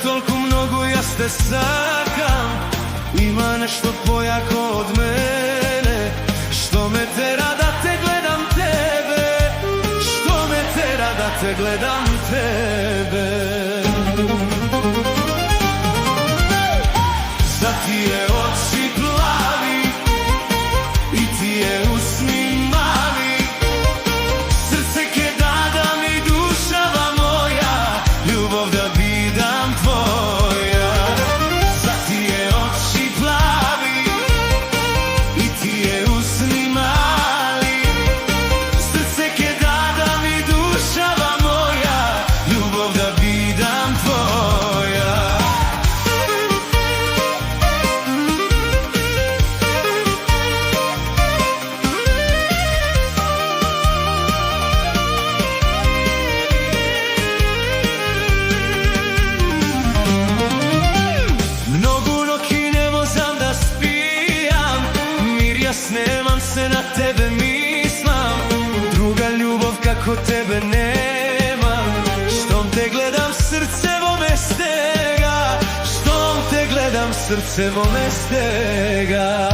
Toliko mnogo ja te sakam, ima nešto pojako od mene, što me tera da te gledam tebe, što me tera da te gledam tebe. Za ti je oči plavi i ti je usni mali, srce ke da mi dušava moja, ljubav da bidam tvoja. Za ti je oči plavi i ti je usni mali, srce ke da mi dušava moja, ljubav da bidam tvoja. Snemam se na tebe, mislim, druga ljubav kako tebe nemam. Štom te gledam, srce me stega, štom te gledam, srce me stega.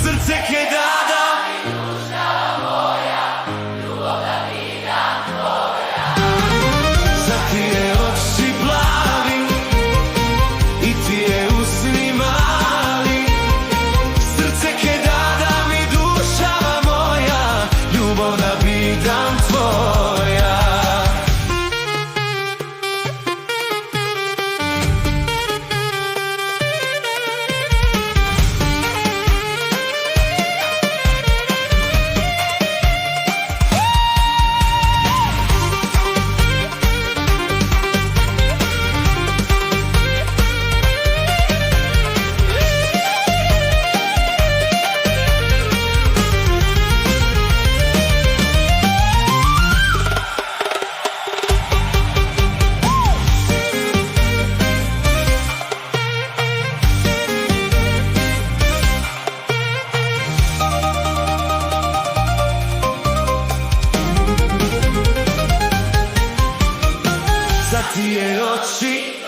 Srce ke dada za tije oči